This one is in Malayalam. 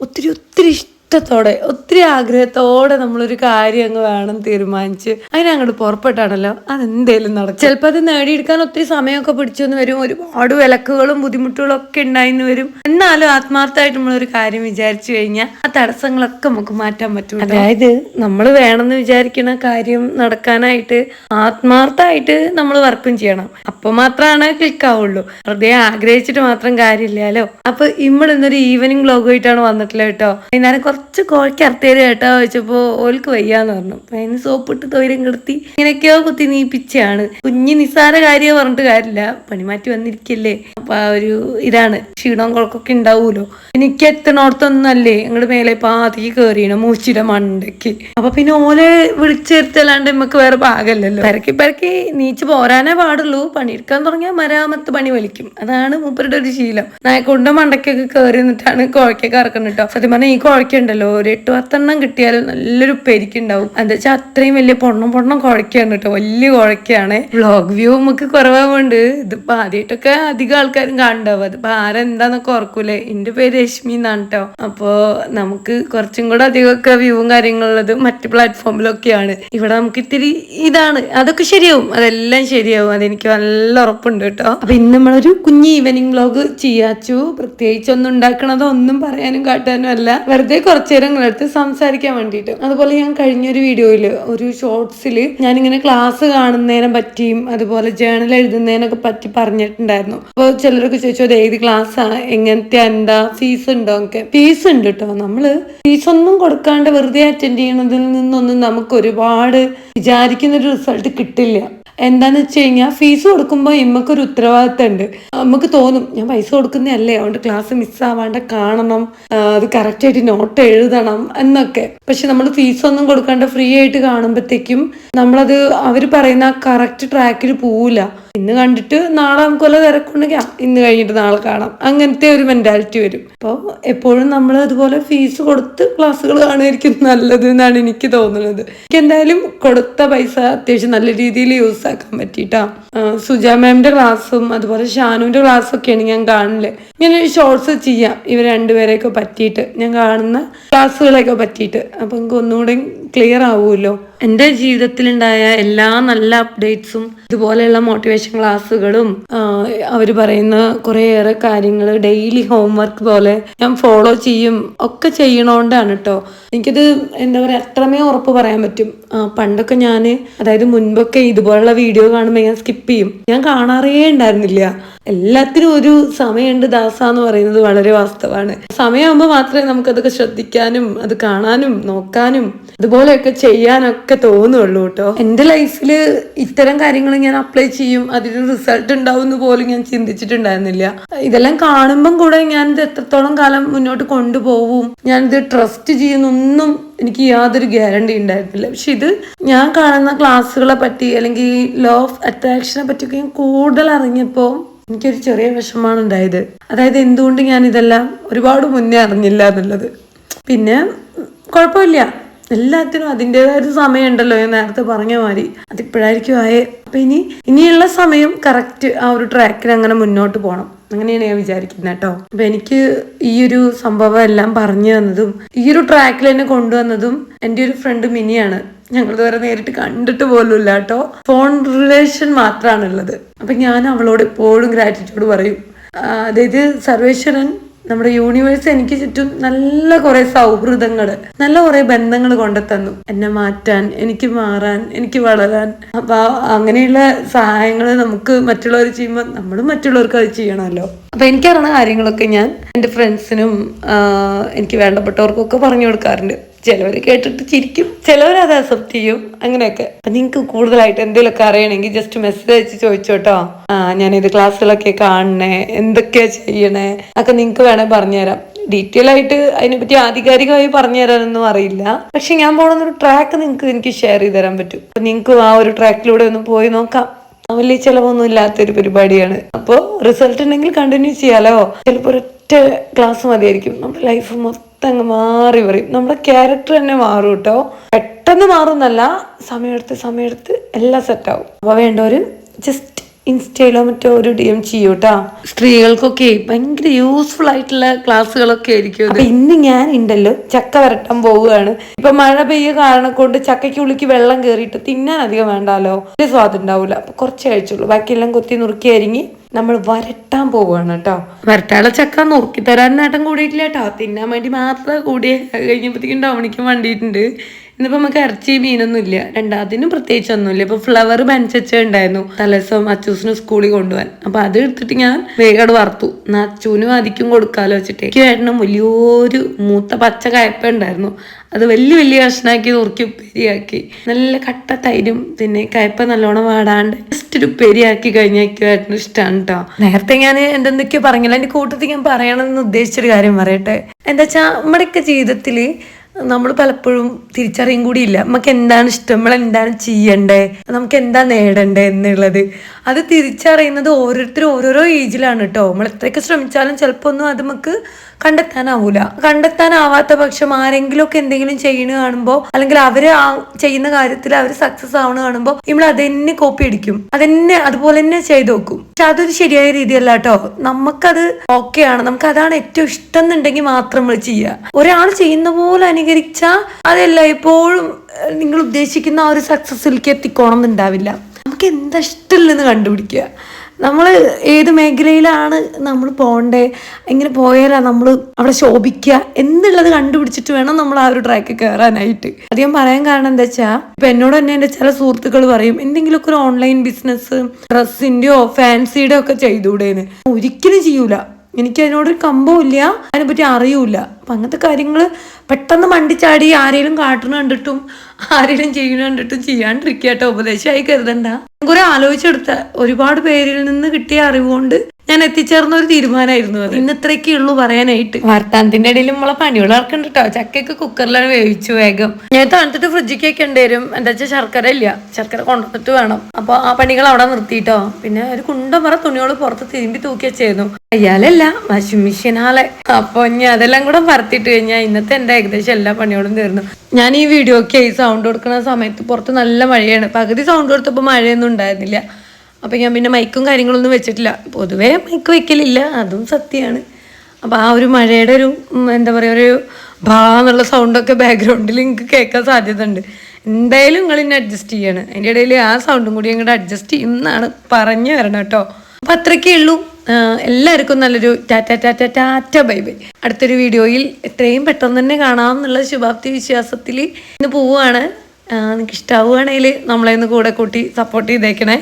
ഒത്തിരി ഒത്തിരി ഇഷ്ടത്തോടെ ഒത്തിരി ആഗ്രഹത്തോടെ നമ്മളൊരു കാര്യം അങ്ങ് വേണം തീരുമാനിച്ച് അതിനങ്ങോട്ട് പുറപ്പെട്ടാണല്ലോ അതെന്തേലും നടക്കും. ചിലപ്പോൾ അത് നേടിയെടുക്കാൻ ഒത്തിരി സമയമൊക്കെ പിടിച്ചെന്ന് വരും, ഒരുപാട് വിലക്കുകളും ബുദ്ധിമുട്ടുകളും ഒക്കെ ഉണ്ടായിന്ന് വരും. എന്നാലും ആത്മാർത്ഥമായിട്ട് നമ്മളൊരു കാര്യം വിചാരിച്ചു കഴിഞ്ഞാൽ ആ തടസ്സങ്ങളൊക്കെ നമുക്ക് മാറ്റാൻ പറ്റും. അതായത് നമ്മൾ വേണമെന്ന് വിചാരിക്കുന്ന കാര്യം നടക്കാനായിട്ട് ആത്മാർത്ഥമായിട്ട് നമ്മൾ വർക്കും ചെയ്യണം. അപ്പൊ മാത്രമാണ് ക്ലിക്ക് ആവുള്ളൂ. വെറുതെ ആഗ്രഹിച്ചിട്ട് മാത്രം കാര്യമില്ലല്ലോ. അപ്പൊ ഇന്നൊരു ഈവനിങ് വ്ലോഗായിട്ടാണ് വന്നിട്ടില്ല കേട്ടോ. വൈകുന്നേരം കുറച്ച് കോഴിക്ക് അർത്തേര് കേട്ടോ ചോദിച്ചപ്പോ ഓൾക്ക് വയ്യാന്ന് പറഞ്ഞു. അപ്പൊ അതിന് സോപ്പിട്ട് തൊയിരം കിടത്തി ഇങ്ങനെയൊക്കെയോ കുത്തി നീപ്പിച്ചാണ്. കുഞ്ഞ് നിസ്സാര കാര്യം പറഞ്ഞിട്ട് കാര്യമില്ല, പണി മാറ്റി വന്നിരിക്കല്ലേ. അപ്പൊ ആ ഒരു ഇതാണ് ക്ഷീണവും കുഴക്കൊക്കെ ഉണ്ടാവൂലോ. എനിക്ക് എത്തണോടത്തൊന്നല്ലേ അങ്ങോട്ട് മേലെ പാതിക്ക് കയറിയാണ് മൂച്ചിയുടെ മണ്ടയ്ക്ക്. അപ്പൊ പിന്നെ ഓലെ വിളിച്ചെടുത്തല്ലാണ്ട് നമുക്ക് വേറെ ഭാഗമല്ലല്ലോ. പരക്കി നീച്ച് പോരാനേ പാടുള്ളൂ. പണിയെടുക്കാൻ തുടങ്ങിയാൽ മരാമത്ത് പണി വലിക്കും. അതാണ് മൂപ്പരുടെ ഒരു ശീലം. നായക്കൊണ്ട മണ്ടയ്ക്കൊക്കെ കയറി നിന്നിട്ടാണ് കോഴക്കൊക്കെ ഇറക്കുന്നത് കേട്ടോ. സത്യം പറഞ്ഞാൽ ഈ കോഴക്കുണ്ടല്ലോ ഒരു 8-10 കിട്ടിയാലും നല്ലൊരു പെരിക്കുണ്ടാവും. എന്താ വെച്ചാൽ അത്രയും വലിയ പൊണ്ണം കുഴക്കാണ് കേട്ടോ. വലിയ കുഴക്കാണ്. വ്ലോഗ് വ്യൂ നമുക്ക് കുറവാകുകൊണ്ട് ഇതിപ്പോ ആദ്യമായിട്ടൊക്കെ അധികം ആൾക്കാരും കാണണ്ടാവും. അതിപ്പോ ആരെന്താന്നൊക്കെ ഓർക്കൂലേ. എന്റെ പേര് രശ്മി എന്നാണ് കേട്ടോ. അപ്പോ നമുക്ക് കുറച്ചും കൂടെ അധികമൊക്കെ വ്യൂവും കാര്യങ്ങളുള്ളത് മറ്റ് പ്ലാറ്റ്ഫോമിലൊക്കെയാണ്. ഇവിടെ നമുക്ക് ഇത്തിരി ഇതാണ്. അതൊക്കെ ശരിയാവും, അതെല്ലാം ശരിയാവും, അതെനിക്ക് നല്ല ഉറപ്പുണ്ട് കേട്ടോ. അപ്പൊ ഇന്ന് നമ്മളൊരു കുഞ്ഞ് ഈവനിങ് വ്ലോഗ് ചെയ്യാച്ചു. പ്രത്യേകിച്ച് ഒന്നും ഉണ്ടാക്കണതോ ഒന്നും പറയാനും കാട്ടാനും അല്ല, വെറുതെ കുറച്ചു നേരം നിങ്ങളടുത്ത് സംസാരിക്കാൻ വേണ്ടിയിട്ട്. അതുപോലെ ഞാൻ കഴിഞ്ഞൊരു വീഡിയോയില് ഒരു ഷോർട്സില് ഞാനിങ്ങനെ ക്ലാസ് കാണുന്നതിനെ പറ്റിയും അതുപോലെ ജേണൽ എഴുതുന്നതിനൊക്കെ പറ്റി പറഞ്ഞിട്ടുണ്ടായിരുന്നു. അപ്പോൾ ചിലരൊക്കെ ചോദിച്ചു അത് ഏത് ക്ലാസ്സാണ്, എങ്ങനത്തെ, എന്താ ഫീസ് ഉണ്ടോ ഒക്കെ. ഫീസ് ഉണ്ട് കേട്ടോ. നമ്മള് ഫീസൊന്നും കൊടുക്കാണ്ട് വെറുതെ അറ്റൻഡ് ചെയ്യണതിൽ നിന്നൊന്നും നമുക്ക് ഒരുപാട് വിചാരിക്കുന്ന ഒരു റിസൾട്ട് കിട്ടില്ല. എന്താന്ന് വെച്ച് കഴിഞ്ഞാൽ ഫീസ് കൊടുക്കുമ്പോൾ ഇമ്മക്കൊരു ഉത്തരവാദിത്തം ഉണ്ട്. നമുക്ക് തോന്നും ഞാൻ പൈസ കൊടുക്കുന്നതല്ലേ, അതുകൊണ്ട് ക്ലാസ് മിസ്സാവാണ്ട് കാണണം, അത് കറക്റ്റായിട്ട് നോട്ട് എഴുതണം എന്നൊക്കെ. പക്ഷെ നമ്മൾ ഫീസൊന്നും കൊടുക്കാണ്ട് ഫ്രീ ആയിട്ട് കാണുമ്പോഴത്തേക്കും നമ്മളത് അവർ പറയുന്ന കറക്റ്റ് ട്രാക്കിൽ പോവില്ല. ഇന്ന് കണ്ടിട്ട് നാളെ നമുക്ക് വല്ല തിരക്കുണ്ടെങ്കിൽ ഇന്ന് കഴിഞ്ഞിട്ട് നാളെ കാണാം, അങ്ങനത്തെ ഒരു മെന്റാലിറ്റി വരും. അപ്പോൾ എപ്പോഴും നമ്മൾ അതുപോലെ ഫീസ് കൊടുത്ത് ക്ലാസ്സുകൾ കാണുമായിരിക്കും നല്ലത് എന്നാണ് എനിക്ക് തോന്നുന്നത്. എനിക്ക് എന്തായാലും കൊടുത്ത പൈസ അത്യാവശ്യം നല്ല രീതിയിൽ യൂസ് ആക്കാൻ പറ്റിയിട്ടാ. സുജ മാമിന്റെ ക്ലാസ്സും അതുപോലെ ഷാനുവിന്റെ ക്ലാസ്സും ഒക്കെയാണ് ഞാൻ കാണല്. ഇങ്ങനെ ഷോർട്സ് ചെയ്യാം ഇവർ രണ്ടുപേരെയൊക്കെ പറ്റിയിട്ട്, ഞാൻ കാണുന്ന ക്ലാസ്സുകളെയൊക്കെ പറ്റിയിട്ട്. അപ്പൊ എനിക്ക് ഒന്നുകൂടെ ക്ലിയർ ആവുമല്ലോ. എൻ്റെ ജീവിതത്തിലുണ്ടായ എല്ലാ നല്ല അപ്ഡേറ്റ്സും ഇതുപോലെയുള്ള മോട്ടിവേഷൻ ക്ലാസ്സുകളും അവർ പറയുന്ന കുറേയേറെ കാര്യങ്ങൾ ഡെയിലി ഹോംവർക്ക് പോലെ ഞാൻ ഫോളോ ചെയ്യും ഒക്കെ ചെയ്യണോണ്ടാണ് കേട്ടോ. എനിക്കത് എന്താ പറയുക അത്രമേ ഉറപ്പ് പറയാൻ പറ്റും. പണ്ടൊക്കെ ഞാൻ, അതായത് മുൻപൊക്കെ ഇതുപോലുള്ള വീഡിയോ കാണുമ്പോൾ ഞാൻ സ്കിപ്പ് ചെയ്യും. ഞാൻ കാണാറേ ഉണ്ടായിരുന്നില്ല. എല്ലാത്തിനും ഒരു സമയമുണ്ട് ദാസാന്ന് പറയുന്നത് വളരെ വാസ്തവമാണ്. സമയമാകുമ്പോൾ മാത്രമേ നമുക്കതൊക്കെ ശ്രദ്ധിക്കാനും അത് കാണാനും നോക്കാനും അതുപോലെയൊക്കെ ചെയ്യാനൊക്കെ തോന്നുള്ളൂ കേട്ടോ. എൻ്റെ ലൈഫിൽ ഇത്തരം കാര്യങ്ങൾ ഞാൻ അപ്ലൈ ചെയ്യും, അതിന് റിസൾട്ട് ഉണ്ടാവും എന്ന് പോലും ഞാൻ ചിന്തിച്ചിട്ടുണ്ടായിരുന്നില്ല. ഇതെല്ലാം കാണുമ്പം കൂടെ ഞാനിത് എത്രത്തോളം കാലം മുന്നോട്ട് കൊണ്ടുപോകും, ഞാനിത് ട്രസ്റ്റ് ചെയ്യുന്നൊന്നും എനിക്ക് യാതൊരു ഗ്യാരണ്ടി ഉണ്ടായിരുന്നില്ല. പക്ഷെ ഇത് ഞാൻ കാണുന്ന ക്ലാസ്സുകളെ പറ്റി അല്ലെങ്കിൽ ലോ ഓഫ് അട്രാക്ഷനെ പറ്റിയൊക്കെ ഞാൻ കൂടുതൽ അറിഞ്ഞപ്പോൾ എനിക്കൊരു ചെറിയ വിഷമമാണ് ഉണ്ടായത്. അതായത് എന്തുകൊണ്ട് ഞാൻ ഇതെല്ലാം ഒരുപാട് മുന്നേ അറിഞ്ഞില്ല എന്നുള്ളത്. പിന്നെ കുഴപ്പമില്ല, എല്ലാത്തിനും അതിൻ്റെതായ ഒരു സമയമുണ്ടല്ലോ, ഞാൻ നേരത്തെ പറഞ്ഞ മാതിരി അതിപ്പോഴായിരിക്കും ആയേ. അപ്പൊ ഇനിയുള്ള സമയം കറക്റ്റ് ആ ഒരു ട്രാക്കിൽ അങ്ങനെ മുന്നോട്ട് പോകണം, അങ്ങനെയാണ് ഞാൻ വിചാരിക്കുന്നത് കേട്ടോ. അപ്പൊ എനിക്ക് ഈ ഒരു സംഭവം എല്ലാം പറഞ്ഞു തന്നതും ഈ ഒരു ട്രാക്കിൽ എന്നെ കൊണ്ടുവന്നതും എൻ്റെ ഒരു ഫ്രണ്ട് മിനിയാണ്. ഞങ്ങൾ ഇതുവരെ നേരിട്ട് കണ്ടിട്ട് പോലും ഇല്ല കേട്ടോ, ഫോൺ റിലേഷൻ മാത്രമാണുള്ളത്. അപ്പൊ ഞാൻ അവളോട് എപ്പോഴും ഗ്രാറ്റിറ്റ്യൂഡ് പറയും. അതായത് സർവേശ്വരൻ, നമ്മുടെ യൂണിവേഴ്സ് എനിക്ക് ചുറ്റും നല്ല കുറെ സൗഹൃദങ്ങൾ, നല്ല കുറെ ബന്ധങ്ങൾ കൊണ്ടുതന്നു എന്നെ മാറ്റാൻ, എനിക്ക് മാറാൻ, എനിക്ക് വളരാൻ. അപ്പൊ അങ്ങനെയുള്ള സഹായങ്ങൾ നമുക്ക് മറ്റുള്ളവർ ചെയ്യുമ്പോൾ നമ്മളും മറ്റുള്ളവർക്ക് അത് ചെയ്യണമല്ലോ. അപ്പൊ എനിക്കറിയുന്ന കാര്യങ്ങളൊക്കെ ഞാൻ എൻ്റെ ഫ്രണ്ട്സിനും എനിക്ക് വേണ്ടപ്പെട്ടവർക്കും ഒക്കെ പറഞ്ഞു കൊടുക്കാറുണ്ട്. ചിലവർ കേട്ടിട്ട് ചിരിക്കും, ചിലവർ അത് അക്സെപ്റ്റ് ചെയ്യും, അങ്ങനെയൊക്കെ. അപ്പൊ നിങ്ങൾക്ക് കൂടുതലായിട്ട് എന്തെങ്കിലുമൊക്കെ അറിയണമെങ്കിൽ ജസ്റ്റ് മെസ്സേജ് അയച്ച് ചോദിച്ചോട്ടോ. ഞാനിത് ക്ലാസ്സുകളൊക്കെ കാണണേ, എന്തൊക്കെയാ ചെയ്യണേ ഒക്കെ നിങ്ങൾക്ക് വേണേൽ പറഞ്ഞുതരാം. ഡീറ്റെയിൽ ആയിട്ട് അതിനെപ്പറ്റി ആധികാരികമായി പറഞ്ഞു തരാനൊന്നും അറിയില്ല. പക്ഷെ ഞാൻ പോകുന്നൊരു ട്രാക്ക് എനിക്ക് ഷെയർ ചെയ്ത് തരാൻ പറ്റും. അപ്പൊ നിങ്ങൾക്ക് ആ ഒരു ട്രാക്കിലൂടെ ഒന്ന് പോയി നോക്കാം. വലിയ ചിലവൊന്നും ഇല്ലാത്തൊരു പരിപാടിയാണ്. അപ്പോൾ റിസൾട്ട് ഉണ്ടെങ്കിൽ കണ്ടിന്യൂ ചെയ്യാലോ. ചിലപ്പോൾ ഒരൊറ്റ ക്ലാസ് മതിയായിരിക്കും, നമ്മുടെ ലൈഫ് മൊത്തം അങ്ങ് മാറി പറയും. നമ്മുടെ ക്യാരക്ടർ തന്നെ മാറും കേട്ടോ. പെട്ടെന്ന് മാറുന്നല്ല, സമയമെടുത്ത് എല്ലാം സെറ്റാവും. അപ്പോൾ വേണ്ടവര് ജസ്റ്റ് ഇൻസ്റ്റയിലോ മറ്റോ ഒരു DM ചെയ്യൂ കേട്ടോ. സ്ത്രീകൾക്കൊക്കെ ഭയങ്കര യൂസ്ഫുൾ ആയിട്ടുള്ള ക്ലാസ്സുകളൊക്കെ ആയിരിക്കും. അപ്പൊ ഇന്ന് ഞാൻ ഉണ്ടല്ലോ ചക്ക വരട്ടാൻ പോവുകയാണ്. ഇപ്പൊ മഴ പെയ്യ കാരണം കൊണ്ട് ചക്കയ്ക്ക് ഉള്ളിക്ക് വെള്ളം കയറിയിട്ട് തിന്നാൻ അധികം വേണ്ടാലോ, ഒരു സ്വാദ് ഉണ്ടാവൂല. അപ്പൊ കുറച്ച് കഴിച്ചുള്ളൂ, ബാക്കിയെല്ലാം കൊത്തി നുറുക്കി അരിഞ്ഞ് നമ്മൾ വരട്ടാൻ പോവുകയാണ് കേട്ടോ. വരട്ടാളെ ചക്ക നുറുക്കി തരാൻ നേട്ടം കൂടിയിട്ടില്ല കേട്ടോ, തിന്നാൻ വേണ്ടി മാത്രമേ കൂടിയേ. കഴിഞ്ഞപ്പോഴത്തേക്കും ടൗണിക്ക് വണ്ടിയിട്ടുണ്ട്. ഇന്നിപ്പോ നമുക്ക് ഇറച്ചി മീനൊന്നും ഇല്ല, രണ്ടാമതിനും പ്രത്യേകിച്ചൊന്നുമില്ല. ഇപ്പൊ ഫ്ലവർ ബൻച്ചച്ച ഉണ്ടായിരുന്നു തലേദിവസം അച്ചൂസിന് സ്കൂളിൽ കൊണ്ടുപോകാൻ. അപ്പൊ അത് എടുത്തിട്ട് ഞാൻ വേഗം വറുത്തു, അച്ചൂനും അതിക്കും കൊടുക്കാലോ വെച്ചിട്ട്. ഏട്ടനും വലിയൊരു മൂത്ത പച്ച കയപ്പ ഉണ്ടായിരുന്നു, അത് വലിയ വലിയ കഷ്ണാക്കി നുറുക്കി ഉപ്പേരിയാക്കി. നല്ല കട്ട തൈരും പിന്നെ കയപ്പ നല്ലോണം വാടാണ്ട് ജസ്റ്റ് ഒരു ഉപ്പേരിയാക്കി കഴിഞ്ഞാൽ ഏട്ടന് ഇഷ്ടമാണ് കേട്ടോ. നേരത്തെ ഞാൻ എന്തെന്തൊക്കെയോ പറഞ്ഞില്ല, എന്റെ കൂട്ടത്തിൽ ഞാൻ പറയണമെന്ന് ഉദ്ദേശിച്ചൊരു കാര്യം പറയട്ടെ. എന്താ വെച്ചാൽ നമ്മുടെയൊക്കെ ജീവിതത്തില് നമ്മൾ പലപ്പോഴും തിരിച്ചറിയും കൂടിയില്ല നമുക്ക് എന്താണ് ഇഷ്ടം, നമ്മൾ എന്താണ് ചെയ്യണ്ടേ, നമുക്ക് എന്താ നേടണ്ടേ എന്നുള്ളത്. അത് തിരിച്ചറിയുന്നത് ഓരോരുത്തരും ഓരോരോ ഏജിലാണ് കേട്ടോ. നമ്മൾ എത്രയൊക്കെ ശ്രമിച്ചാലും ചിലപ്പോൾ ഒന്നും അത് നമുക്ക് കണ്ടെത്താനാവാത്ത പക്ഷം ആരെങ്കിലും ഒക്കെ എന്തെങ്കിലും ചെയ്യണ കാണുമ്പോൾ, അല്ലെങ്കിൽ അവര് ആ ചെയ്യുന്ന കാര്യത്തിൽ അവർ സക്സസ് ആവണ കാണുമ്പോൾ നമ്മൾ അതെന്നെ കോപ്പി അടിക്കും, അതെന്നെ അതുപോലെ തന്നെ ചെയ്ത് നോക്കും. പക്ഷെ അതൊരു ശരിയായ രീതിയല്ല കേട്ടോ. നമുക്കത് ഓക്കെയാണ്, നമുക്ക് അതാണ് ഏറ്റവും ഇഷ്ടം എന്നുണ്ടെങ്കിൽ മാത്രം നമ്മൾ ചെയ്യുക. ഒരാൾ ചെയ്യുന്ന പോലെ അനുകരിച്ചാൽ അതല്ല എപ്പോഴും നിങ്ങൾ ഉദ്ദേശിക്കുന്ന ആ ഒരു സക്സസ്സിലേക്ക് എത്തിക്കോണം എന്നുണ്ടാവില്ല. നമുക്ക് എന്താ ഇഷ്ടമില്ലെന്ന് കണ്ടുപിടിക്കുക. നമ്മൾ ഏത് മേഖലയിലാണ് നമ്മൾ പോകണ്ടേ, എങ്ങനെ പോയാലാണ് നമ്മൾ അവിടെ ശോഭിക്കുക എന്നുള്ളത് കണ്ടുപിടിച്ചിട്ട് വേണം നമ്മൾ ആ ഒരു ട്രാക്ക് കയറാനായിട്ട്. അധികം പറയാൻ കാരണം എന്താ വെച്ചാൽ ഇപ്പൊ എന്നോട് തന്നെ എൻ്റെ ചില സുഹൃത്തുക്കൾ പറയും, എന്തെങ്കിലുമൊക്കെ ഒരു ഓൺലൈൻ ബിസിനസ് ഡ്രസ്സിൻ്റെയോ ഫാൻസിയുടെയോ ഒക്കെ ചെയ്തുകൂടേന്ന്. ഒരിക്കലും ചെയ്യൂല, എനിക്ക് അതിനോടൊരു കമ്പമില്ല, അതിനെപ്പറ്റി അറിയൂല. അപ്പം അങ്ങനത്തെ കാര്യങ്ങൾ പെട്ടെന്ന് മണ്ടിച്ചാടി ആരെങ്കിലും കാട്ടുന്ന കണ്ടിട്ടും ആരെങ്കിലും ചെയ്യുന്ന കണ്ടിട്ടും ചെയ്യാണ്ടിരിക്കുക കേട്ടോ. ഉപദേശമായി കരുതണ്ട. കുറെ ആലോചിച്ചെടുത്ത ഒരുപാട് പേരിൽ നിന്ന് കിട്ടിയ അറിവുകൊണ്ട് ഞാൻ എത്തിച്ചേർന്ന ഒരു തീരുമാനമായിരുന്നു അത്. ഇന്നത്രയൊക്കെ ഉള്ളൂ പറയാനായിട്ട്. വർത്താനത്തിന്റെ ഇടയിൽ നമ്മളെ പണികൾ ഇറക്കണ്ട കേട്ടോ. ചക്കയൊക്കെ കുക്കറിലാണ് വേവിച്ചു വേഗം. ഞാൻ തണുത്തിട്ട് ഫ്രിഡ്ജിലേക്ക് വെക്കേണ്ടി വരും. എന്താ വെച്ചാൽ ശർക്കര ഇല്ല, ശർക്കര കൊണ്ടുവന്നിട്ട് വേണം. അപ്പൊ ആ പണികൾ അവിടെ നിർത്തിയിട്ടോ. പിന്നെ ഒരു കുണ്ടമറ തുണികൾ പുറത്ത് തിരുമ്പി തൂക്കി വെച്ചായിരുന്നു, അയ്യാലല്ല വാഷിംഗ് മെഷീനാളെ. അപ്പൊ ഇനി അതെല്ലാം കൂടെ പറത്തിട്ട് കഴിഞ്ഞാൽ ഇന്നത്തെ എന്റെ ഏകദേശം എല്ലാ പണികളും തീർന്നു. ഞാൻ ഈ വീഡിയോക്ക് സൗണ്ട് കൊടുക്കുന്ന സമയത്ത് പുറത്ത് നല്ല മഴയാണ്. പകുതി സൗണ്ട് കൊടുത്തപ്പോൾ മഴയൊന്നും ഉണ്ടായിരുന്നില്ല. അപ്പം ഞാൻ പിന്നെ മൈക്കും കാര്യങ്ങളൊന്നും വെച്ചിട്ടില്ല. പൊതുവേ മൈക്ക് വെക്കലില്ല, അതും സത്യമാണ്. അപ്പം ആ ഒരു മഴയുടെ ഒരു എന്താ പറയുക, ഒരു എന്നുള്ള സൗണ്ടൊക്കെ ബാക്ക്ഗ്രൗണ്ടിൽ നിങ്ങൾക്ക് കേൾക്കാൻ സാധ്യത ഉണ്ട്. എന്തായാലും നിങ്ങൾ ഇന്നെ അഡ്ജസ്റ്റ് ചെയ്യണം. അതിൻ്റെ ഇടയിൽ ആ സൗണ്ടും കൂടി ഇങ്ങോട്ട് അഡ്ജസ്റ്റ് ചെയ്യുന്നതാണ് പറഞ്ഞു വരണം കേട്ടോ. അപ്പം അത്രയ്ക്കേ ഉള്ളൂ. എല്ലാവർക്കും നല്ലൊരു ടാറ്റ ബൈ ബൈ. അടുത്തൊരു വീഡിയോയിൽ എത്രയും പെട്ടെന്ന് തന്നെ കാണാമെന്നുള്ള ശുഭാപ്തി വിശ്വാസത്തിൽ ഇന്ന് പോവുകയാണ്. നിങ്ങൾക്ക് ഇഷ്ടമാവുകയാണെങ്കിൽ നമ്മളെ ഒന്ന് കൂടെ കൂട്ടി സപ്പോർട്ട് ചെയ്തേക്കണേ.